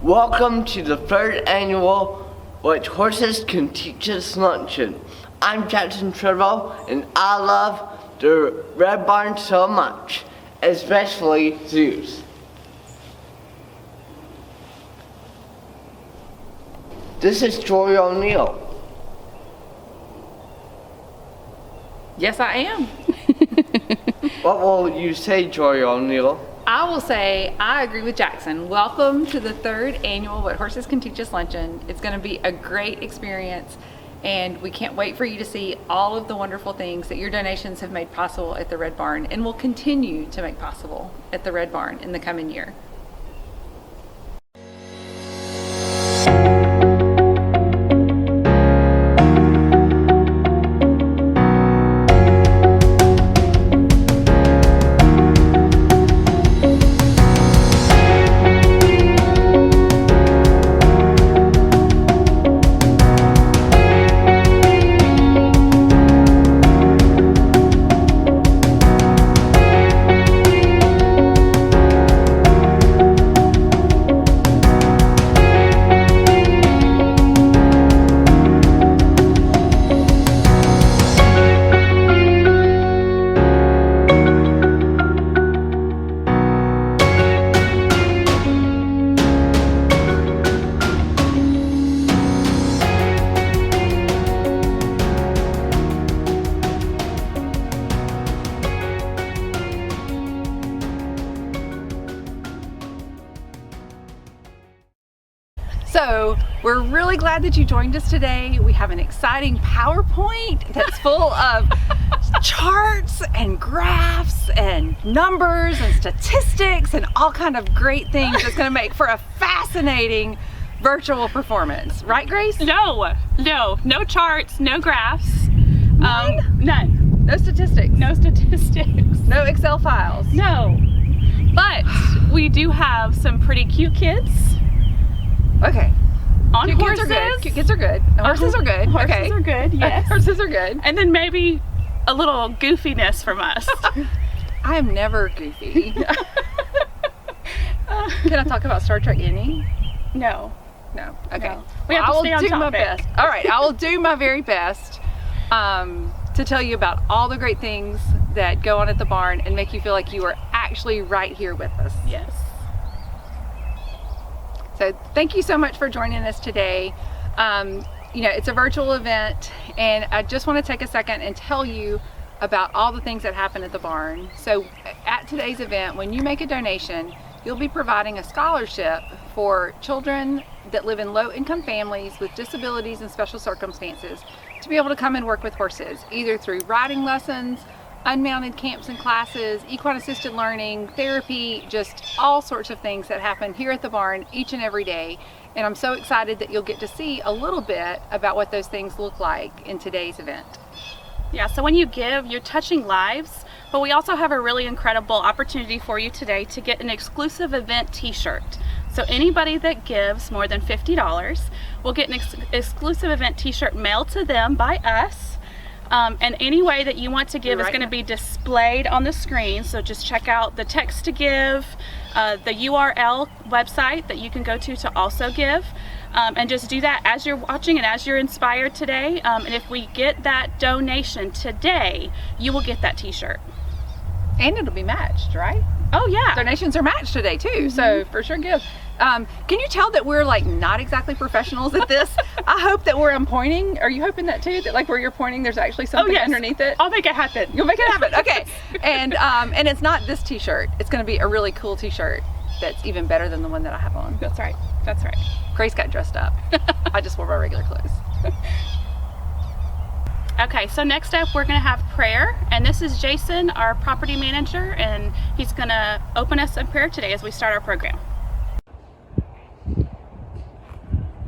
Welcome to the third annual What Horses Can Teach Us Luncheon. I'm Jackson Trevor, and I love the Red Barn so much, especially Zeus. This is Joy O'Neill. Yes, I am. What will you say, Joy O'Neill? I will say I agree with Jackson. Welcome to the third annual What Horses Can Teach Us Luncheon. It's going to be a great experience, and we can't wait for you to see all of the wonderful things that your donations have made possible at the Red Barn and will continue to make possible at the Red Barn in the coming year. So we're really glad that you joined us today. We have an exciting PowerPoint that's full of charts and graphs and numbers and statistics and all kind of great things that's going to make for a fascinating virtual performance. Right, Grace? No charts, no graphs. None. No statistics. No statistics. No Excel files. No. But we do have some pretty cute kids. Okay. On Cute horses. Kids are good. Cute kids are good. Horses are good. Horses Okay. are good, yes. Horses are good. And then maybe a little goofiness from us. I am never goofy. Can I talk about Star Trek any? No. No. Okay. No. We have to stay on do my topic. best. All right. I will do my very best to tell you about all the great things that go on at the barn and make you feel like you are actually right here with us. Yes. So thank you so much for joining us today. It's a virtual event, and I just want to take a second and tell you about all the things that happen at the barn. So at today's event, when you make a donation, you'll be providing a scholarship for children that live in low-income families with disabilities and special circumstances to be able to come and work with horses, either through riding lessons, unmounted camps and classes, equine assisted learning, therapy, just all sorts of things that happen here at the barn each and every day. And I'm so excited that you'll get to see a little bit about what those things look like in today's event. Yeah, so when you give, you're touching lives, but we also have a really incredible opportunity for you today to get an exclusive event t-shirt. So anybody that gives more than $50 will get an exclusive event t-shirt mailed to them by us. And any way that you want to give is going to be displayed on the screen. So just check out the text to give, the URL website that you can go to also give. And just do that as you're watching and as you're inspired today. And if we get that donation today, you will get that t-shirt. And it'll be matched, right? Oh yeah. Donations are matched today too, so for sure give. Can you tell that we're like not exactly professionals at this? I hope that where I'm pointing, are you hoping that too? That like where you're pointing there's actually something underneath it? I'll make it happen. You'll make it happen, okay. And it's not this t-shirt. It's gonna be a really cool t-shirt that's even better than the one that I have on. That's right, that's right. Grace got dressed up. I just wore my regular clothes. Okay, so next up we're going to have prayer, and this is Jason, our property manager, and he's going to open us in prayer today as we start our program.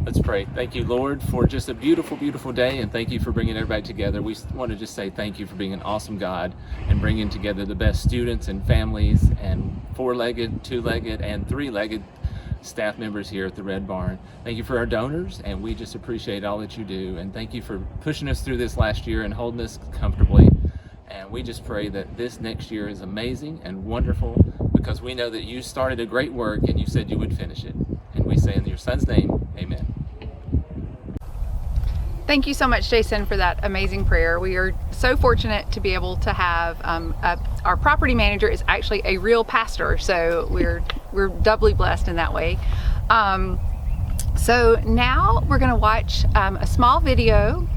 Let's pray. Thank you, Lord, for just a beautiful, beautiful day, and thank you for bringing everybody together. We want to just say thank you for being an awesome God and bringing together the best students and families and four-legged, two-legged, and three-legged staff members here at the Red Barn. Thank you for our donors, and we just appreciate all that you do, and thank you for pushing us through this last year and holding us comfortably. And we just pray that this next year is amazing and wonderful, because we know that you started a great work and you said you would finish it. And we say in your son's name, amen. Thank you so much, Jason, for that amazing prayer. We are so fortunate to be able to have our property manager is actually a real pastor, so we're doubly blessed in that way. So now we're going to watch a small video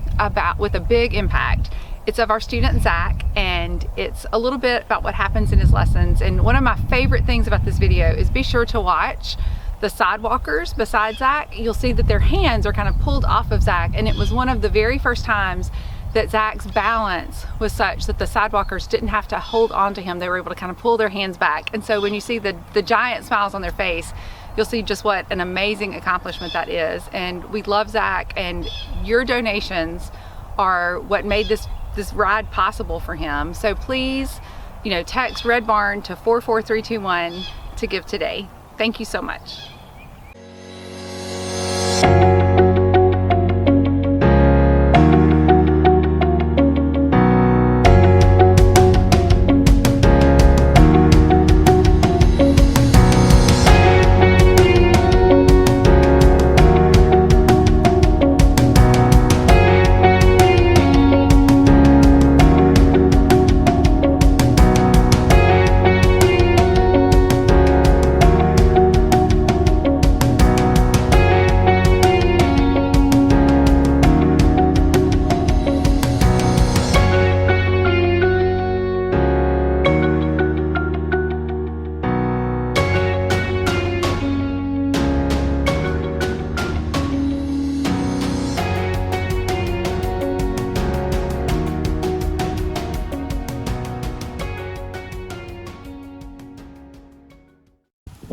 with a big impact. It's of our student Zach, and it's a little bit about what happens in his lessons. And one of my favorite things about this video is be sure to watch the sidewalkers beside Zach. You'll see that their hands are kind of pulled off of Zach, and it was one of the very first times that Zach's balance was such that the sidewalkers didn't have to hold on to him. They were able to kind of pull their hands back. And so when you see the giant smiles on their face, you'll see just what an amazing accomplishment that is. And we love Zach, and your donations are what made this ride possible for him. So please, text Red Barn to 44321 to give today. Thank you so much.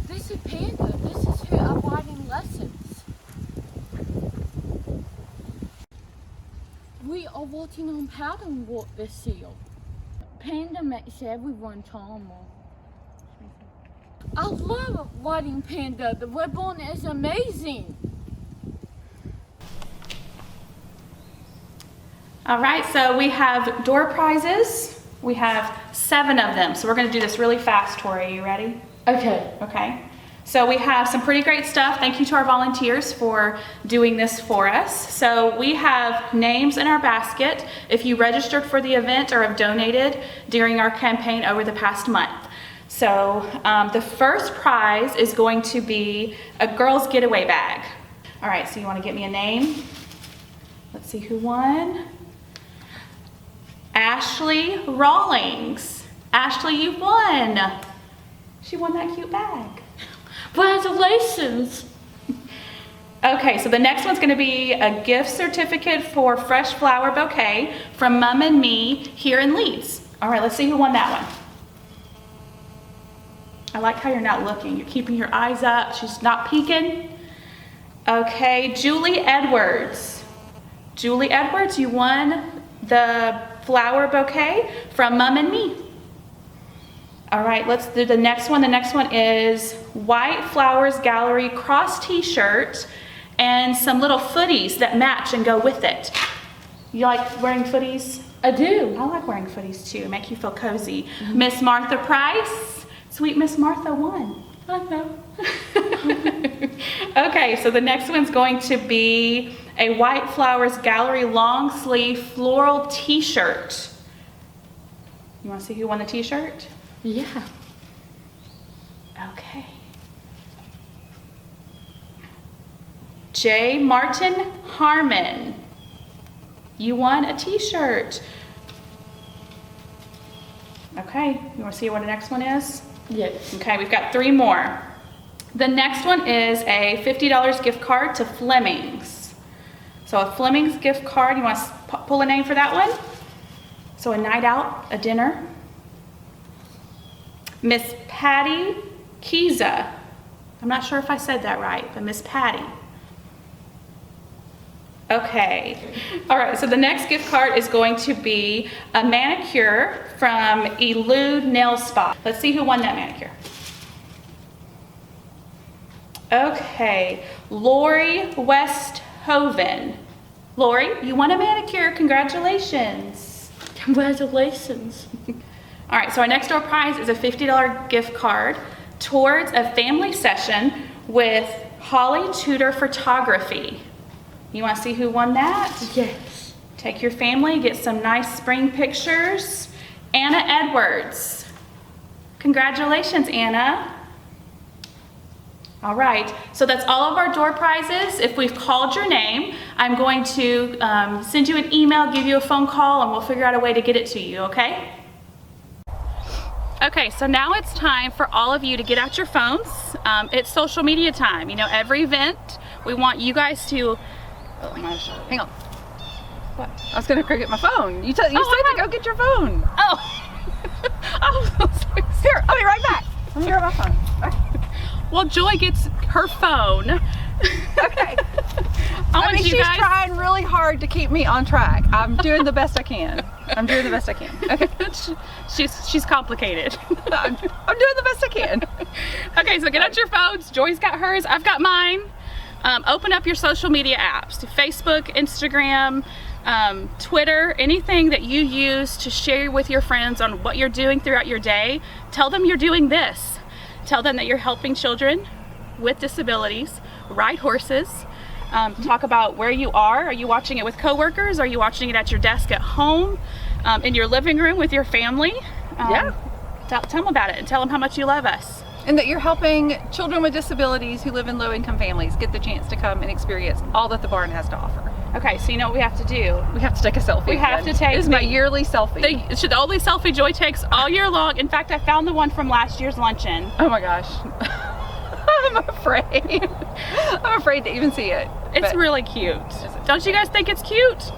This is Panda. This is who I'm writing lessons. We are working on pattern work this year. Panda makes everyone calmer. I love writing Panda. The Red Barn is amazing. All right, so we have door prizes. We have 7 of them. So we're going to do this really fast, Tori. Are you ready? Okay. Okay. So we have some pretty great stuff. Thank you to our volunteers for doing this for us. So we have names in our basket if you registered for the event or have donated during our campaign over the past month. So the first prize is going to be a girls' getaway bag. All right, so you want to get me a name? Let's see who won. Ashley Rawlings. Ashley, you won. She won that cute bag. Congratulations. Okay, so the next one's gonna be a gift certificate for fresh flower bouquet from Mom and Me here in Leeds. All right, let's see who won that one. I like how you're not looking. You're keeping your eyes up. She's not peeking. Okay, Julie Edwards. Julie Edwards, you won the flower bouquet from Mom and Me. All right, let's do the next one. The next one is White Flowers Gallery cross t-shirt and some little footies that match and go with it. You like wearing footies? I do. I like wearing footies too, make you feel cozy. Miss Martha Price, sweet Miss Martha won. I know. Okay, so the next one's going to be a White Flowers Gallery long sleeve floral t-shirt. You wanna see who won the t-shirt? Yeah. Okay. J. Martin Harmon. You won a t-shirt. Okay, you wanna see what the next one is? Yes. Okay, we've got 3 more. The next one is a $50 gift card to Fleming's. So a Fleming's gift card, you want to pull a name for that one? So a night out, a dinner. Miss Patty Kiza. I'm not sure if I said that right, but Miss Patty. Okay, all right, so the next gift card is going to be a manicure from Elude Nail Spa. Let's see who won that manicure. Okay, Lori Westhoven. Lori, you won a manicure, congratulations. Congratulations. All right, so our next door prize is a $50 gift card towards a family session with Holly Tudor Photography. You want to see who won that? Yes. Take your family, get some nice spring pictures. Anna Edwards. Congratulations, Anna. All right, so that's all of our door prizes. If we've called your name, I'm going to send you an email, give you a phone call, and we'll figure out a way to get it to you, okay? Okay, so now it's time for all of you to get out your phones. It's social media time. You know, every event, we want you guys to, oh my gosh, Hang on. what? I was gonna go get my phone. You said to go get your phone. Oh, oh, sorry. Here, I'll be right back. Let me grab my phone. Okay. Well, Joy gets her phone. Okay. I want you she's guys. trying really hard to keep me on track. I'm doing the best I can. Okay. She's complicated. I'm doing the best I can. Okay, so get out your phones. Joy's got hers. I've got mine. Open up your social media apps. Facebook, Instagram, Twitter, anything that you use to share with your friends on what you're doing throughout your day. Tell them you're doing this. Tell them that you're helping children with disabilities ride horses. Talk about where you are. Are you watching it with coworkers? Are you watching it at your desk at home? In your living room with your family? Yeah. Tell them about it and tell them how much you love us. And that you're helping children with disabilities who live in low-income families get the chance to come and experience all that the barn has to offer. Okay, so you know what we have to do? We have to take a selfie. We have again. to take This is my yearly selfie. It's the only selfie Joy takes all year long. In fact, I found the one from last year's luncheon. Oh my gosh. I'm afraid. I'm afraid to even see it. It's But really cute. Don't you guys think it's cute?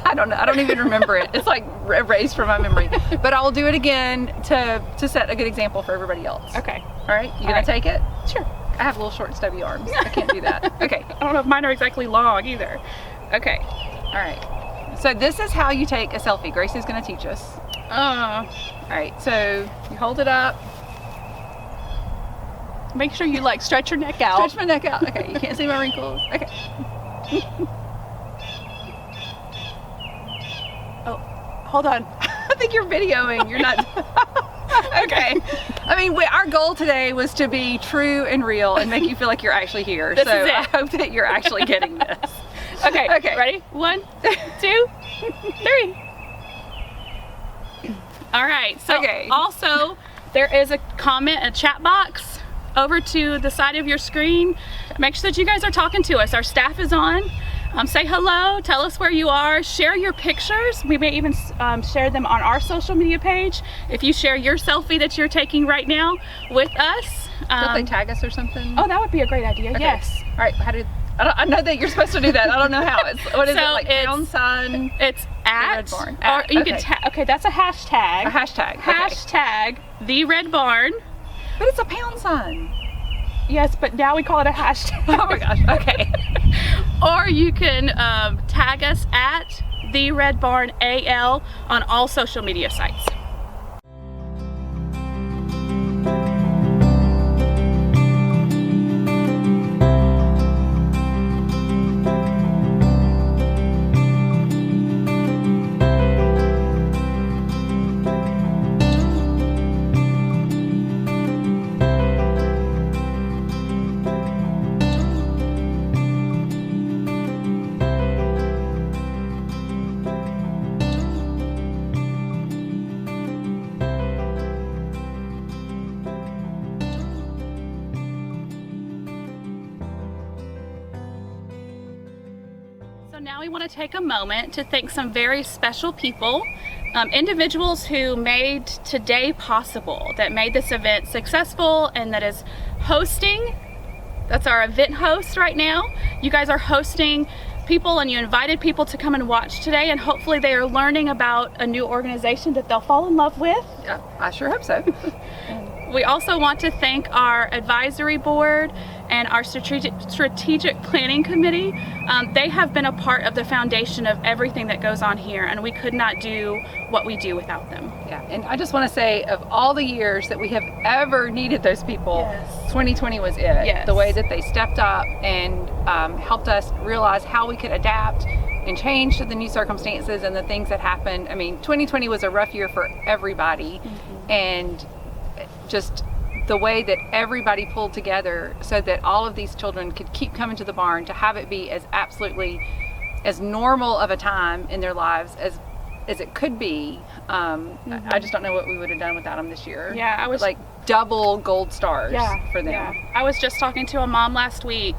I don't know. I don't even remember it. It's like erased from my memory. But I will do it again to set a good example for everybody else. Okay. All right. You gonna right. take it? Sure. I have little short stubby arms. I can't do that. Okay. I don't know if mine are exactly long either. Okay. All right. So this is how you take a selfie. Gracie's gonna teach us. All right. So you hold it up. Make sure you like stretch your neck out. Stretch my neck out. Okay. You can't see my wrinkles. Okay. Oh, hold on. I think you're videoing. You're not. Okay. I mean, our goal today was to be true and real and make you feel like you're actually here. This so is it. I hope that you're actually getting this. Okay. Okay. Ready? 1, 2, 3. All right. So Okay. also there is a comment, a chat box over to the side of your screen. Make sure that you guys are talking to us. Our staff is on. Say hello, tell us where you are, share your pictures. We may even share them on our social media page. If you share your selfie that you're taking right now with us. Don't they tag us or something? Oh, that would be a great idea, Okay. yes. All right. I know that you're supposed to do that. I don't know how. What is So it, like it's- pound sign? It's at, Red Barn. or At, you okay. can okay, that's a hashtag. A hashtag. Okay. Hashtag the Red Barn. But it's a pound sign. Yes, but now we call it a hashtag. Oh my gosh. Okay. Or you can tag us at the Red Barn AL on all social media sites. So now we want to take a moment to thank some very special people, individuals who made today possible, that made this event successful and that is hosting. That's our event host right now. You guys are hosting people and you invited people to come and watch today, and hopefully they are learning about a new organization that they'll fall in love with. Yeah, I sure hope so. We also want to thank our advisory board and our strategic planning committee. They have been a part of the foundation of everything that goes on here, and we could not do what we do without them. Yeah, and I just want to say, of all the years that we have ever needed those people, Yes. 2020 was it. Yes. The way that they stepped up and helped us realize how we could adapt and change to the new circumstances and the things that happened. I mean, 2020 was a rough year for everybody, and just the way that everybody pulled together so that all of these children could keep coming to the barn, to have it be as absolutely as normal of a time in their lives as it could be. I just don't know what we would have done without them this year. Yeah, I was like double gold stars for them. Yeah. I was just talking to a mom last week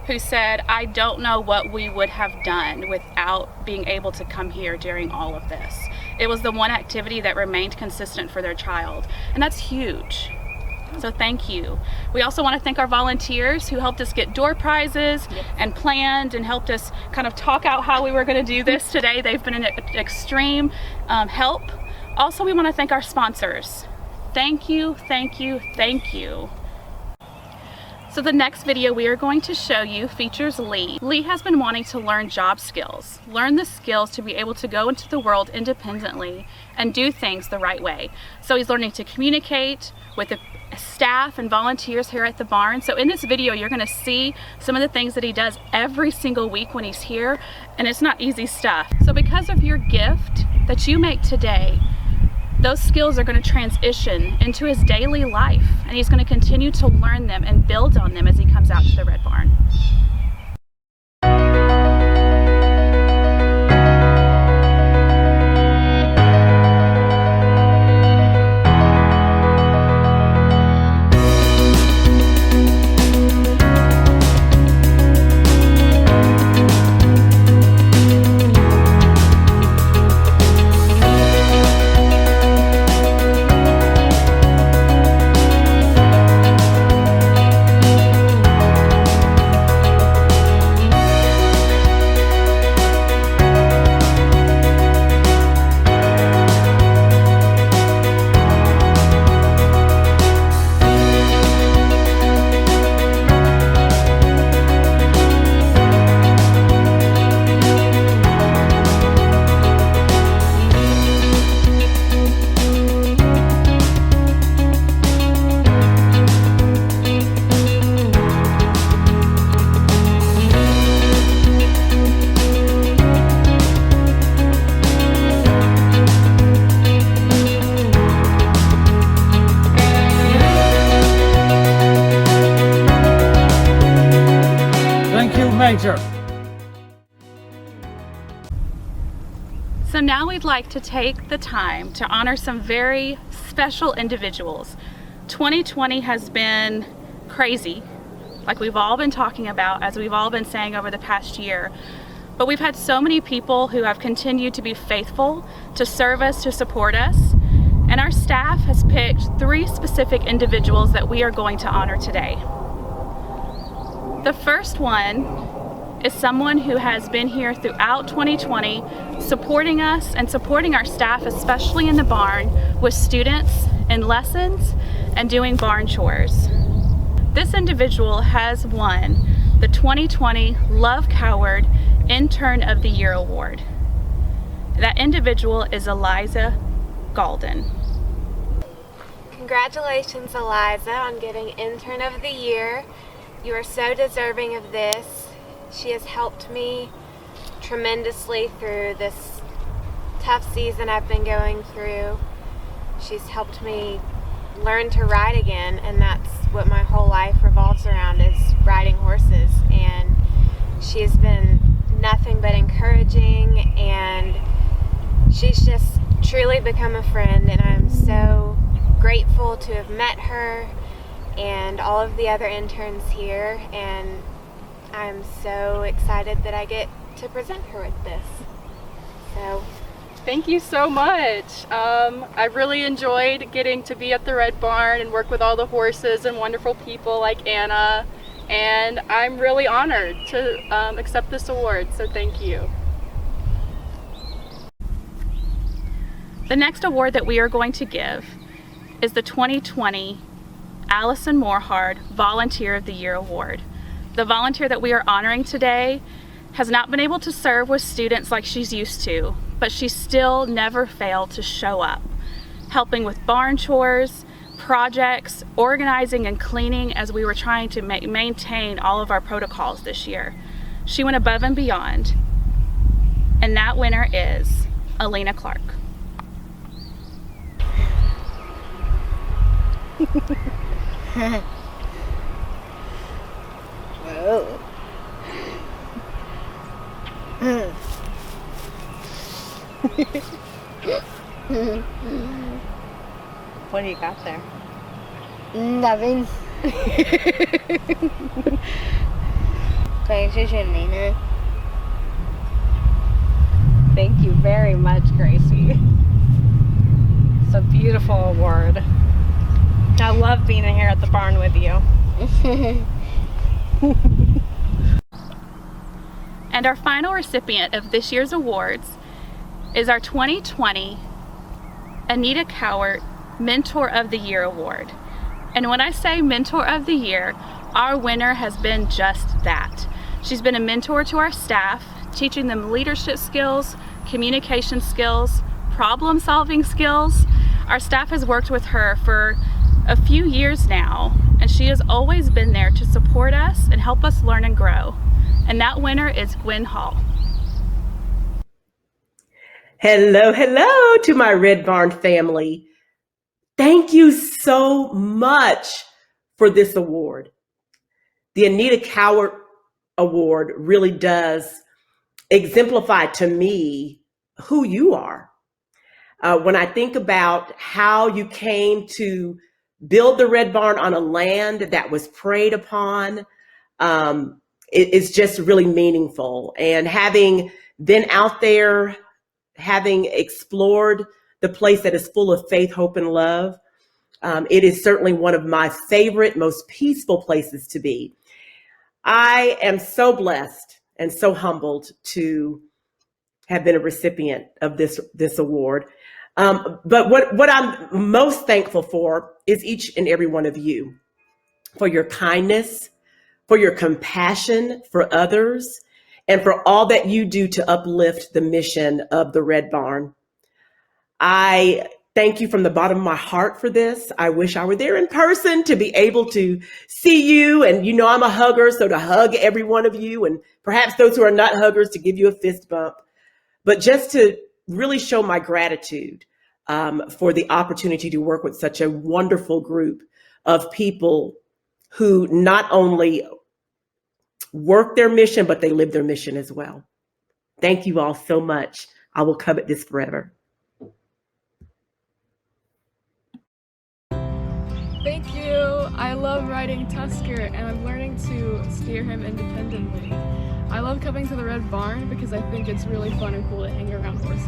who said, I don't know what we would have done without being able to come here during all of this. It was the one activity that remained consistent for their child, and that's huge. So thank you. We also want to thank our volunteers who helped us get door prizes and planned and helped us kind of talk out how we were going to do this today. They've been an extreme help. Also, we want to thank our sponsors. Thank you, thank you, thank you. So the next video we are going to show you features Lee. Lee has been wanting to learn job skills, learn the skills to be able to go into the world independently and do things the right way. So he's learning to communicate with the staff and volunteers here at the barn. So in this video, you're going to see some of the things that he does every single week when he's here, and it's not easy stuff. So because of your gift that you make today, those skills are going to transition into his daily life, and he's going to continue to learn them and build on them as he comes out to the Red Barn. Major. So now we'd like to take the time to honor some very special individuals. 2020 has been crazy, like we've all been talking about, as we've all been saying over the past year. But we've had so many people who have continued to be faithful, to serve us, to support us. And our staff has picked 3 specific individuals that we are going to honor today. The first one is someone who has been here throughout 2020, supporting us and supporting our staff, especially in the barn, with students in lessons and doing barn chores. This individual has won the 2020 Love Coward Intern of the Year Award. That individual is Eliza Galden. Congratulations, Eliza, on getting Intern of the Year. You are so deserving of this. She has helped me tremendously through this tough season I've been going through. She's helped me learn to ride again, and that's what my whole life revolves around, is riding horses. And she has been nothing but encouraging, and she's just truly become a friend, and I'm so grateful to have met her and all of the other interns here, and I'm so excited that I get to present her with this. So thank you so much. I really enjoyed getting to be at the Red Barn and work with all the horses and wonderful people like Anna, and I'm really honored to accept this award, so thank you. The next award that we are going to give is the 2020 Allison Morehard Volunteer of the Year Award. The volunteer that we are honoring today has not been able to serve with students like she's used to, but she still never failed to show up, helping with barn chores, projects, organizing and cleaning as we were trying to maintain all of our protocols this year. She went above and beyond, and that winner is Alina Clark. What do you got there? Nothing. 可以谢谢你呢。 Thank you very much, Gracie. It's a beautiful award. I love being here at the barn with you. And our final recipient of this year's awards is our 2020 Anita Cowart Mentor of the Year Award. And when I say Mentor of the Year, our winner has been just that. She's been a mentor to our staff, teaching them leadership skills, communication skills, problem-solving skills. Our staff has worked with her for a few years now, and she has always been there to support us and help us learn and grow. And that winner is Gwen Hall. Hello, hello to my Red Barn family. Thank you so much for this award. The Anita Cowart Award really does exemplify to me who you are. When I think about how you came to build the Red Barn on a land that was preyed upon, it's just really meaningful. And having been out there, having explored the place that is full of faith, hope, and love, it is certainly one of my favorite, most peaceful places to be. I am so blessed and so humbled to have been a recipient of this award. But what I'm most thankful for is each and every one of you, for your kindness, for your compassion for others, and for all that you do to uplift the mission of the Red Barn. I thank you from the bottom of my heart for this. I wish I were there in person to be able to see you. And you know I'm a hugger, so to hug every one of you, and perhaps those who are not huggers to give you a fist bump. But just to really show my gratitude for the opportunity to work with such a wonderful group of people who not only work their mission, but they live their mission as well. Thank you all so much. I will covet this forever. Thank you. I love riding Tusker, and I'm learning to steer him independently. I love coming to the Red Barn because I think it's really fun and cool to hang around horses.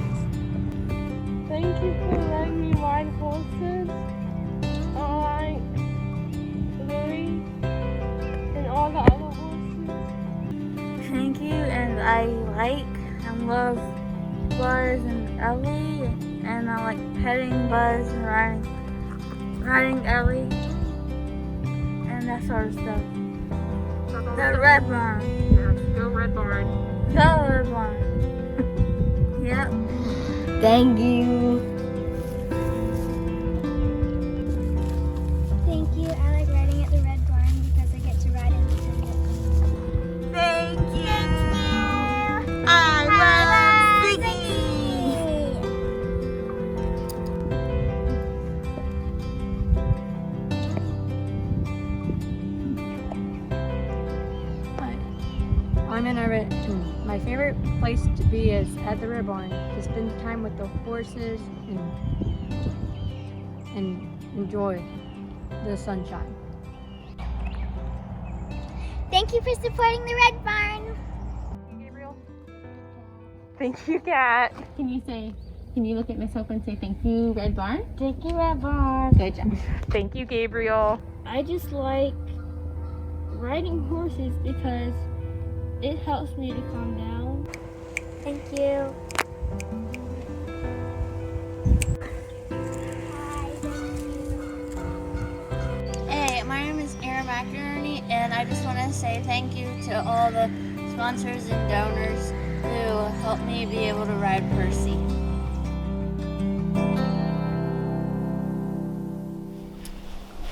Thank you for letting me ride horses. I like Louie and all the other horses. Thank you, and I like and love Buzz and Ellie, and I like petting Buzz and riding Ellie, and that sort of stuff. The Red Barn. Go Red Barn. Go Red Barn. Yep. Thank you. Thank you. I like riding at the Red Barn because I get to ride independently. Thank you. I love Ziggy. I'm in my favorite place to be is at the Red Barn, to spend time with the horses and enjoy the sunshine. Thank you for supporting the Red Barn. Gabriel. Thank you, Kat. Can you look at myself and say thank you, Red Barn? Thank you, Red Barn. Good job. Thank you, Gabriel. I just like riding horses because it helps me to calm down. Thank you. Hey, my name is Aaron McInerney, and I just want to say thank you to all the sponsors and donors who helped me be able to ride Percy.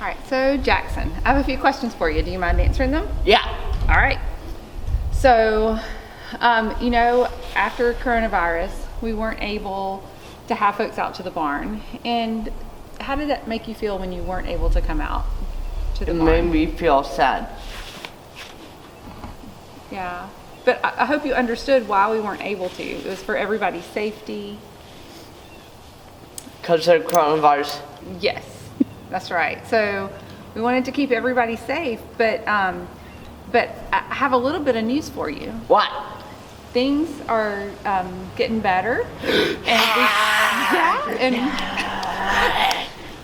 All right, so Jackson, I have a few questions for you. Do you mind answering them? Yeah. All right. So, after coronavirus, we weren't able to have folks out to the barn. And how did that make you feel when you weren't able to come out to the It barn. made me feel sad. Yeah, but I hope you understood why we weren't able to. It was for everybody's safety. Because of coronavirus. Yes, that's right. So we wanted to keep everybody safe, but I have a little bit of news for you. What? Things are getting better,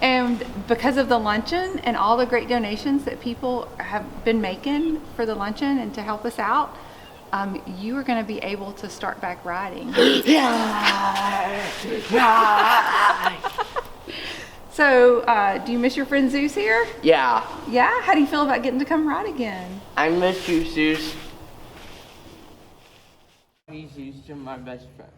and because of the luncheon and all the great donations that people have been making for the luncheon and to help us out, you are going to be able to start back riding. So, do you miss your friend Zeus here? Yeah. Yeah? How do you feel about getting to come ride again? I miss you, Zeus. Zeus, you're my best friend.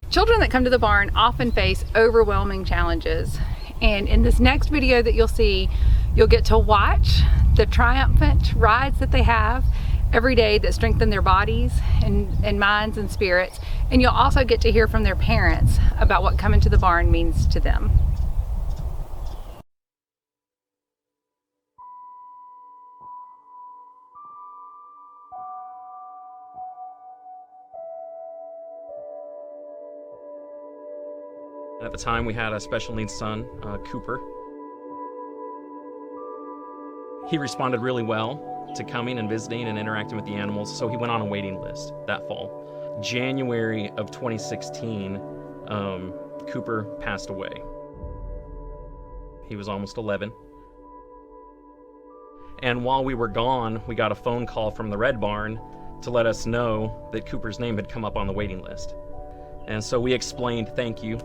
Children that come to the barn often face overwhelming challenges. And in this next video that you'll see, you'll get to watch the triumphant rides that they have every day that strengthen their bodies and minds and spirits. And you'll also get to hear from their parents about what coming to the barn means to them. At the time, we had a special needs son, Cooper. He responded really well to coming and visiting and interacting with the animals, so he went on a waiting list that fall. January of 2016, Cooper passed away. He was almost 11. And while we were gone, we got a phone call from the Red Barn to let us know that Cooper's name had come up on the waiting list. And so we explained, thank you,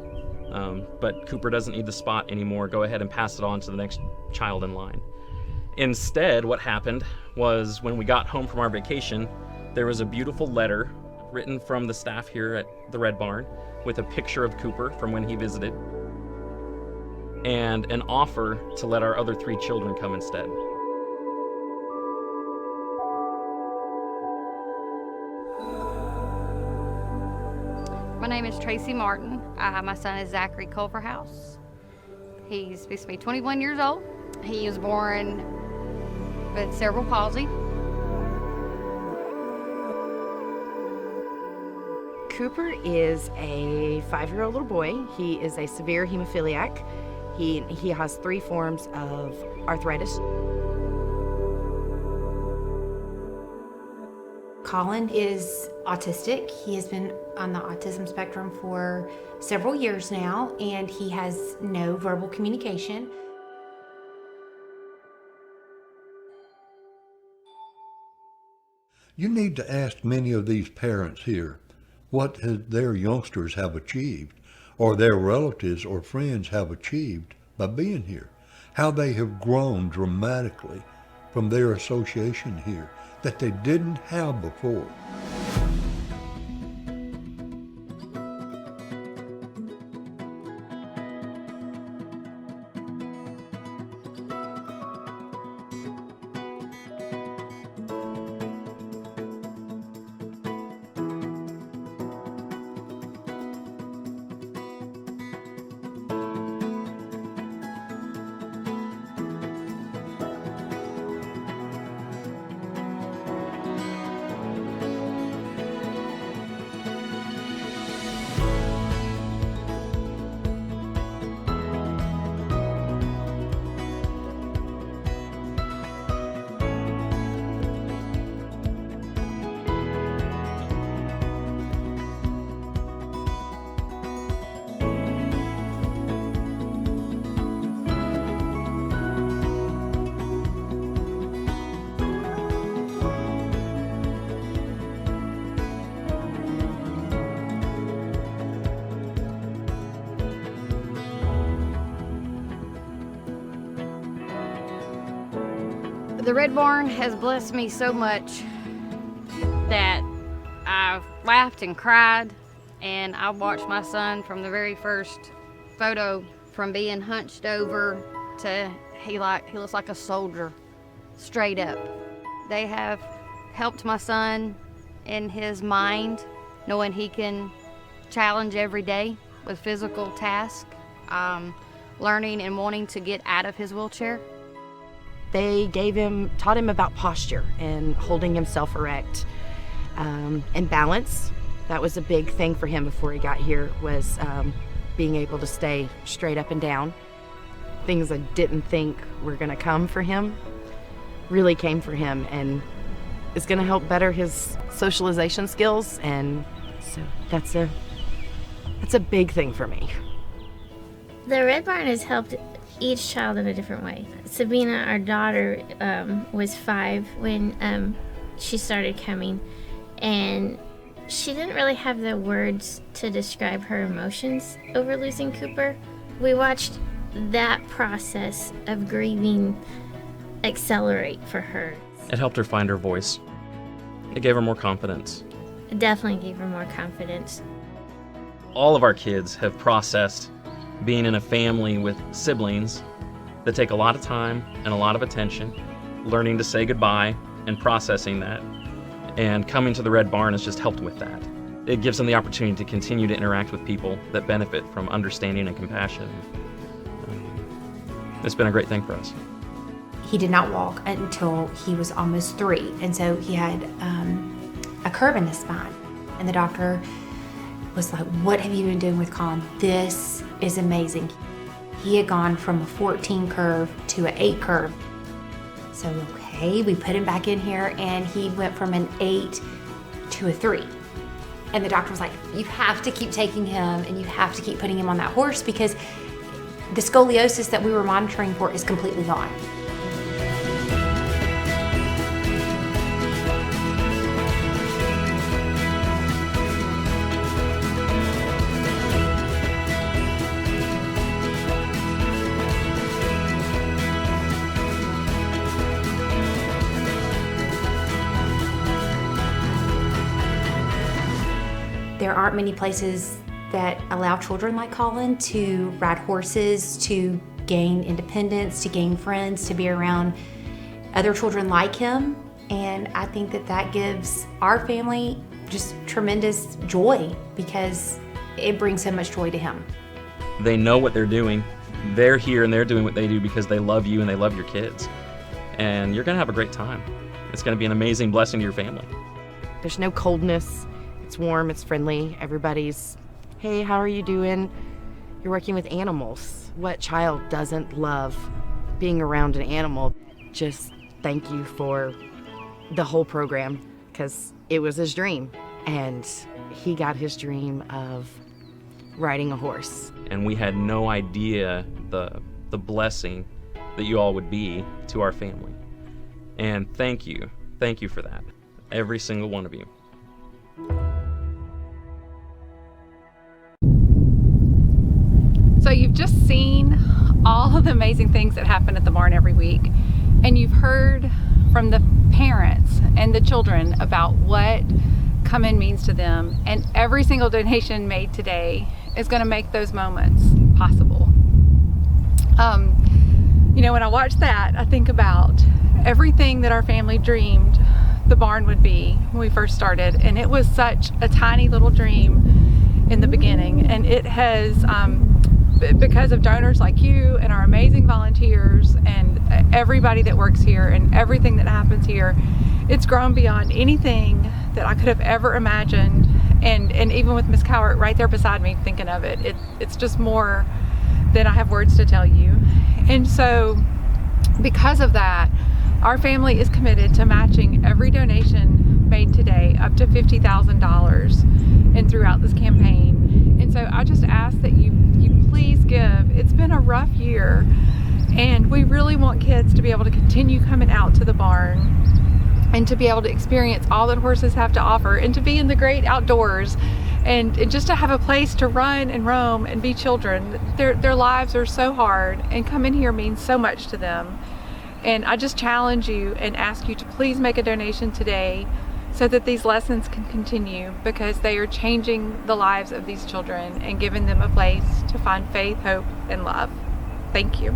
but Cooper doesn't need the spot anymore. Go ahead and pass it on to the next child in line. Instead, what happened was when we got home from our vacation, there was a beautiful letter written from the staff here at the Red Barn with a picture of Cooper from when he visited and an offer to let our other 3 children come instead. My name is Tracy Martin. My son is Zachary Culverhouse. He's supposed to be 21 years old. He was born with cerebral palsy. Cooper is a 5-year-old little boy. He is a severe hemophiliac. He has 3 forms of arthritis. Colin is autistic. He has been on the autism spectrum for several years now, and he has no verbal communication. You need to ask many of these parents here what their youngsters have achieved, or their relatives or friends have achieved by being here, how they have grown dramatically from their association here that they didn't have before. The Red Barn has blessed me so much that I've laughed and cried, and I watched my son from the very first photo, from being hunched over to he looks like a soldier, straight up. They have helped my son in his mind, knowing he can challenge every day with physical tasks. learning and wanting to get out of his wheelchair. They taught him about posture and holding himself erect, and balance. That was a big thing for him before he got here, was being able to stay straight up and down. Things I didn't think were gonna come for him really came for him, and it's gonna help better his socialization skills, and so that's a big thing for me. The Red Barn has helped each child in a different way. Sabina, our daughter, was 5 when she started coming, and she didn't really have the words to describe her emotions over losing Cooper. We watched that process of grieving accelerate for her. It helped her find her voice. It gave her more confidence. It definitely gave her more confidence. All of our kids have processed being in a family with siblings that take a lot of time and a lot of attention, learning to say goodbye and processing that. And coming to the Red Barn has just helped with that. It gives them the opportunity to continue to interact with people that benefit from understanding and compassion. It's been a great thing for us. He did not walk until he was almost 3, and so he had a curve in his spine. And the doctor was like, "What have you been doing with Colin? This is amazing." He had gone from a 14 curve to an 8 curve. So, okay, we put him back in here, and he went from an 8 to a 3. And the doctor was like, "You have to keep taking him, and you have to keep putting him on that horse, because the scoliosis that we were monitoring for is completely gone." There aren't many places that allow children like Colin to ride horses, to gain independence, to gain friends, to be around other children like him. And I think that that gives our family just tremendous joy, because it brings so much joy to him. They know what they're doing. They're here and they're doing what they do because they love you and they love your kids. And you're gonna have a great time. It's gonna be an amazing blessing to your family. There's no coldness. It's warm, it's friendly. Everybody's, "Hey, how are you doing?" You're working with animals. What child doesn't love being around an animal? Just thank you for the whole program, because it was his dream. And he got his dream of riding a horse. And we had no idea the blessing that you all would be to our family. And thank you for that, every single one of you. So you've just seen all of the amazing things that happen at the barn every week, and you've heard from the parents and the children about what Come In means to them, and every single donation made today is going to make those moments possible. You know, when I watch that, I think about everything that our family dreamed the barn would be when we first started, and it was such a tiny little dream in the beginning, and it has because of donors like you and our amazing volunteers and everybody that works here and everything that happens here, it's grown beyond anything that I could have ever imagined. And even with Miss Cowart right there beside me thinking of it, it's just more than I have words to tell you. And so because of that, our family is committed to matching every donation made today up to $50,000 and throughout this campaign. And so I just ask that you please give. It's been a rough year, and we really want kids to be able to continue coming out to the barn and to be able to experience all that horses have to offer, and to be in the great outdoors, and just to have a place to run and roam and be children. Their lives are so hard, and Come In here means so much to them. And I just challenge you and ask you to please make a donation today so that these lessons can continue, because they are changing the lives of these children and giving them a place to find faith, hope, and love. Thank you.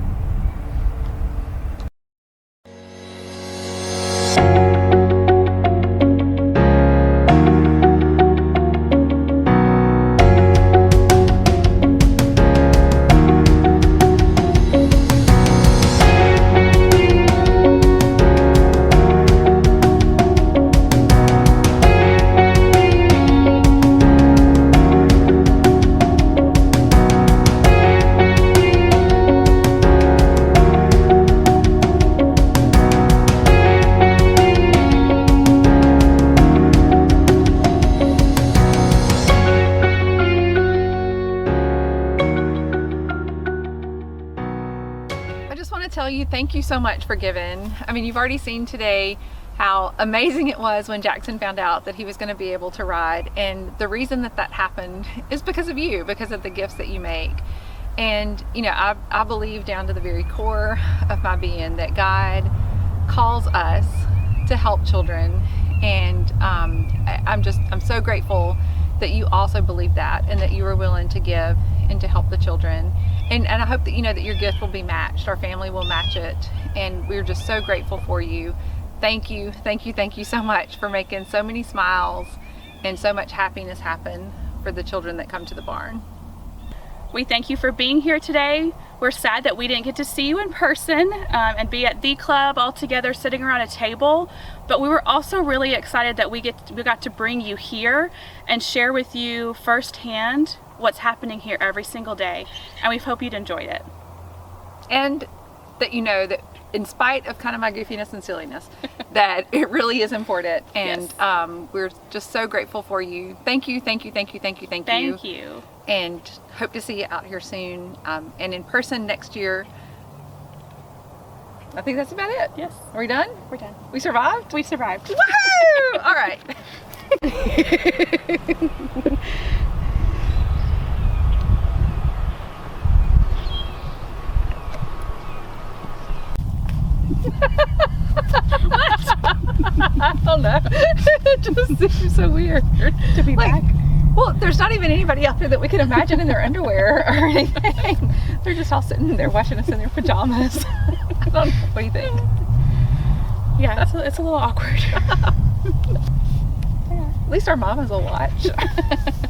to tell you thank you so much for giving. I mean, you've already seen today how amazing it was when Jackson found out that he was going to be able to ride, and the reason that that happened is because of you, because of the gifts that you make. And you know, I believe down to the very core of my being that God calls us to help children, and I'm so grateful that you also believe that, and that you are willing to give and to help the children. And I hope that you know that your gift will be matched. Our family will match it, and we're just so grateful for you. Thank you, thank you, thank you so much for making so many smiles and so much happiness happen for the children that come to the barn. We thank you for being here today. We're sad that we didn't get to see you in person and be at the club all together sitting around a table, but we were also really excited that we got to bring you here and share with you firsthand what's happening here every single day, and we hope you'd enjoyed it. And that you know that in spite of kind of my goofiness and silliness, that it really is important, and yes. We're just so grateful for you. Thank you, thank you, thank you, thank you, thank you. Thank you. And hope to see you out here soon, and in person next year. I think that's about it. Yes. Are we done? We're done. We survived? We survived. Woo! All right. What? I don't know. It just seems so weird to be back. Well, there's not even anybody out there that we can imagine in their underwear or anything. They're just all sitting there watching us in their pajamas. I don't know. What do you think? Yeah, it's a little awkward. Yeah. At least our mamas will watch.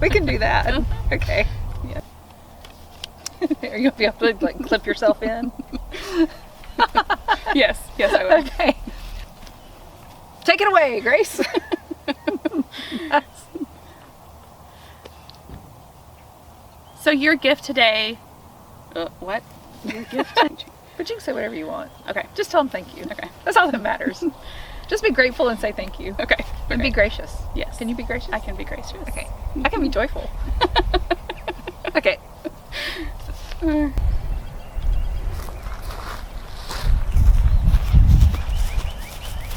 We can do that. Okay. Yeah. Are you gonna be able to like clip yourself in? Yes, I will. Okay. Take it away, Grace. So your gift today, what? Your gift? But you can say whatever you want. Okay. Just tell them thank you. Okay. That's all that matters. Just be grateful and say thank you. Okay. And be gracious. Yes. Can you be gracious? I can be gracious. Okay. I can be joyful. Okay.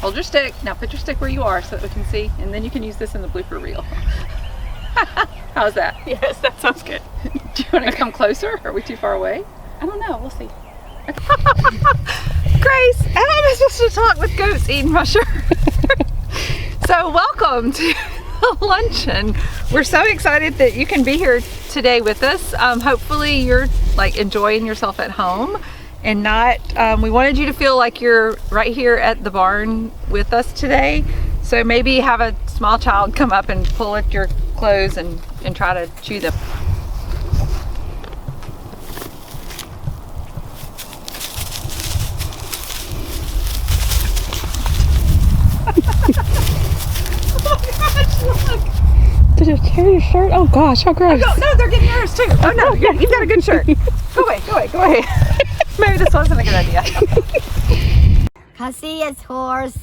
Hold your stick. Now put your stick where you are so that we can see, and then you can use this in the blooper reel. How's that? Yes, that sounds good. Do you want to come closer? Are we too far away? I don't know. We'll see. Grace, how am I supposed to talk with goats eating my shirt? So welcome to Luncheon. We're so excited that you can be here today with us. Hopefully you're like enjoying yourself at home and not, we wanted you to feel like you're right here at the barn with us today. So maybe have a small child come up and pull at your clothes and try to chew them. Did you tear your shirt? Oh gosh, how gross. Oh, no, they're getting yours too. Oh no, you've got a good shirt. Go away, go away. Maybe this wasn't a good idea. Hussy is horse.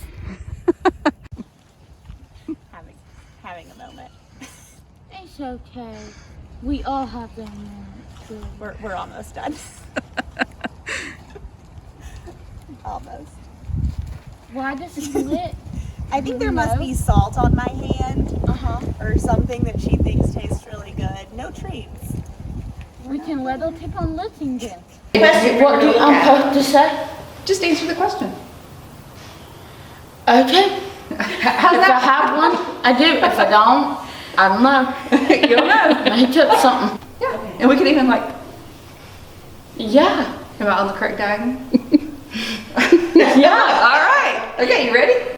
Having a moment. It's okay. We all have them moments. We're almost done. Almost. Why does it lit? I think there must be salt on my hand, or something that she thinks tastes really good. No treats. We can let her keep on licking them. What do I'm supposed to say? Just answer the question. Okay. If I have one, I do. If I don't, I don't know. You don't know. He took something. Yeah. And we can even like, yeah. Am I on the correct diagonal? Yeah. All right. Okay, you ready?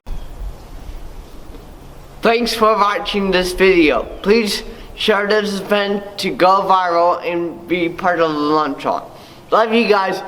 Thanks for watching this video. Please share this event to go viral and be part of the Luncheon. Love you guys.